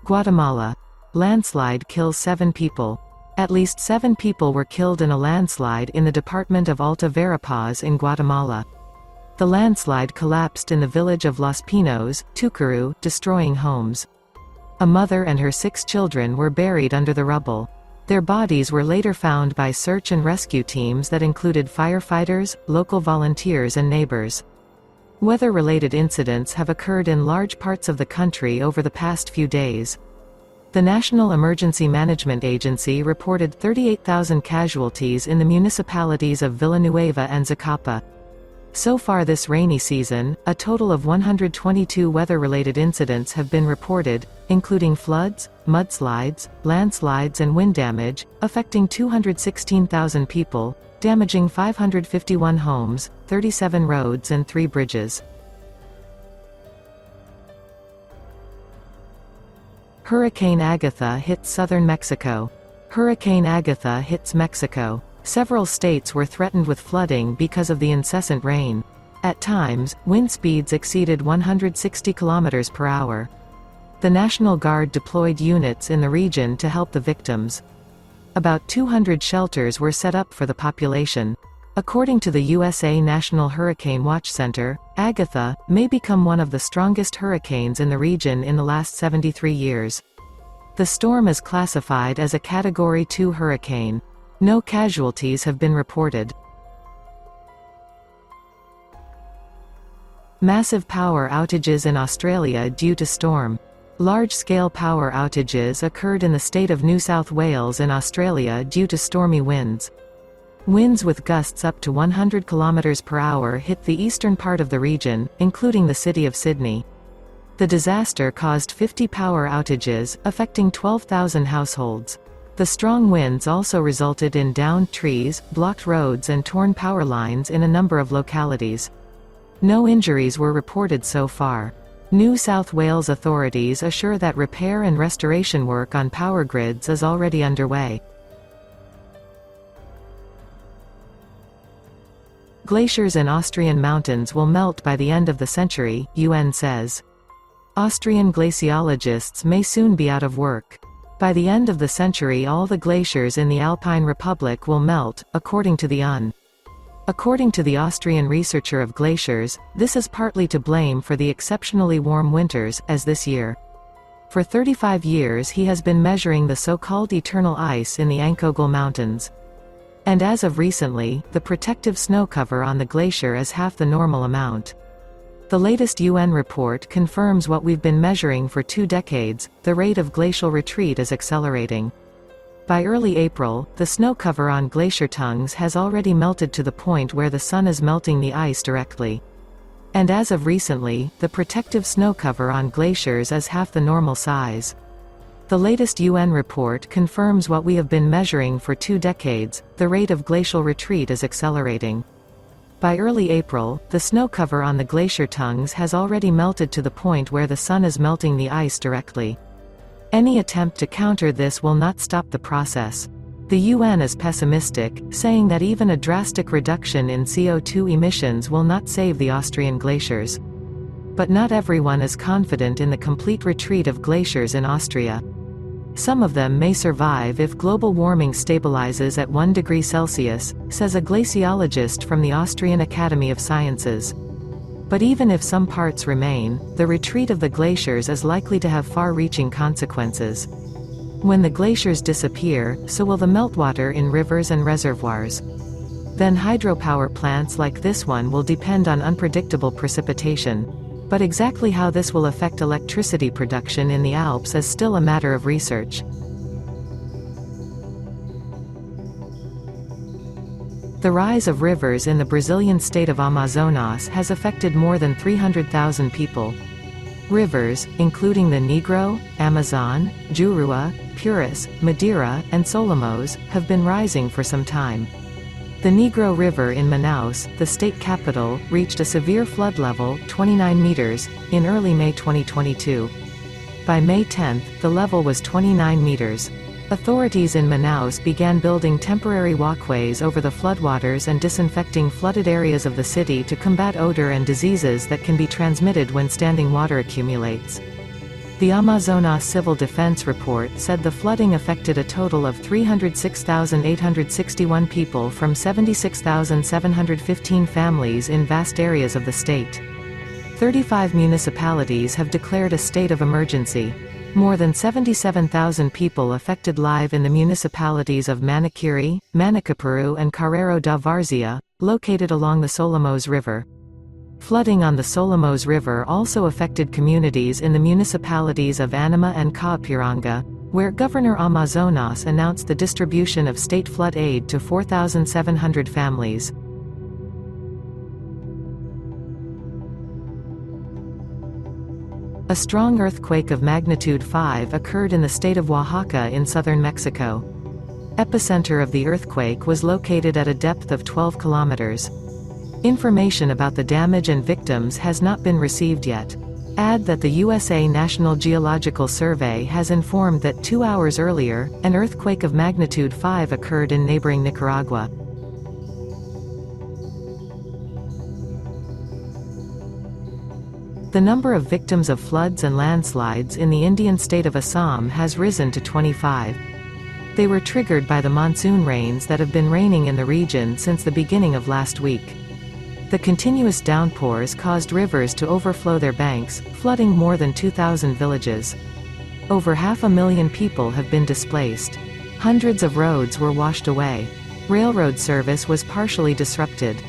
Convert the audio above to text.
Guatemala. Landslide kills 7 people. At least 7 people were killed in a landslide in the department of Alta Verapaz in Guatemala. The landslide collapsed in the village of Los Pinos, Tucuru, destroying homes. A mother and her 6 children were buried under the rubble. Their bodies were later found by search and rescue teams that included firefighters, local volunteers and neighbors. Weather-related incidents have occurred in large parts of the country over the past few days. The National Emergency Management Agency reported 38,000 casualties in the municipalities of Villa Nueva and Zacapa. So far this rainy season, a total of 122 weather-related incidents have been reported, including floods, mudslides, landslides and wind damage, affecting 216,000 people, damaging 551 homes, 37 roads and 3 bridges. Hurricane Agatha hits southern Mexico. Hurricane Agatha hits Mexico. Several states were threatened with flooding because of the incessant rain. At times, wind speeds exceeded 160 km per hour. The National Guard deployed units in the region to help the victims. About 200 shelters were set up for the population. According to the USA National Hurricane Watch Center, Agatha may become one of the strongest hurricanes in the region in the last 73 years. The storm is classified as a Category 2 hurricane. No casualties have been reported. Massive power outages in Australia due to storm. Large-scale power outages occurred in the state of New South Wales in Australia due to stormy winds. Winds with gusts up to 100 km per hour hit the eastern part of the region, including the city of Sydney. The disaster caused 50 power outages, affecting 12,000 households. The strong winds also resulted in downed trees, blocked roads and torn power lines in a number of localities. No injuries were reported so far. New South Wales authorities assure that repair and restoration work on power grids is already underway. Glaciers in Austrian mountains will melt by the end of the century, UN says. Austrian glaciologists may soon be out of work. By the end of the century all the glaciers in the Alpine Republic will melt, according to the UN. According to the Austrian researcher of glaciers, this is partly to blame for the exceptionally warm winters, as this year. For 35 years he has been measuring the so-called eternal ice in the Ankogel Mountains. And as of recently, the protective snow cover on the glacier is half the normal amount. The latest UN report confirms what we've been measuring for 2 decades, the rate of glacial retreat is accelerating. By early April, the snow cover on glacier tongues has already melted to the point where the sun is melting the ice directly. And as of recently, the protective snow cover on glaciers is half the normal size. The latest UN report confirms what we have been measuring for 2 decades, the rate of glacial retreat is accelerating. By early April, the snow cover on the glacier tongues has already melted to the point where the sun is melting the ice directly. Any attempt to counter this will not stop the process. The UN is pessimistic, saying that even a drastic reduction in CO2 emissions will not save the Austrian glaciers. But not everyone is confident in the complete retreat of glaciers in Austria. Some of them may survive if global warming stabilizes at 1 degree Celsius, says a glaciologist from the Austrian Academy of Sciences. But even if some parts remain, the retreat of the glaciers is likely to have far-reaching consequences. When the glaciers disappear, so will the meltwater in rivers and reservoirs. Then hydropower plants like this one will depend on unpredictable precipitation. But exactly how this will affect electricity production in the Alps is still a matter of research. The rise of rivers in the Brazilian state of Amazonas has affected more than 300,000 people. Rivers, including the Negro, Amazon, Jurua, Purus, Madeira, and Solomos, have been rising for some time. The Negro River in Manaus, the state capital, reached a severe flood level, 29 meters, in early May 2022. By May 10, the level was 29 meters. Authorities in Manaus began building temporary walkways over the floodwaters and disinfecting flooded areas of the city to combat odor and diseases that can be transmitted when standing water accumulates. The Amazonas Civil Defense Report said the flooding affected a total of 306,861 people from 76,715 families in vast areas of the state. 35 municipalities have declared a state of emergency. More than 77,000 people affected live in the municipalities of Manaquiri, Manacapuru and Carrero da Várzea, located along the Solomos River. Flooding on the Solomos River also affected communities in the municipalities of Anima and Caapiranga, where Governor Amazonas announced the distribution of state flood aid to 4,700 families. A strong earthquake of magnitude 5 occurred in the state of Oaxaca in southern Mexico. Epicenter of the earthquake was located at a depth of 12 kilometers. Information about the damage and victims has not been received yet. Add that the USA National Geological Survey has informed that 2 hours earlier, an earthquake of magnitude 5 occurred in neighboring Nicaragua. The number of victims of floods and landslides in the Indian state of Assam has risen to 25. They were triggered by the monsoon rains that have been raining in the region since the beginning of last week. The continuous downpours caused rivers to overflow their banks, flooding more than 2,000 villages. Over 500,000 people have been displaced. Hundreds of roads were washed away. Railroad service was partially disrupted.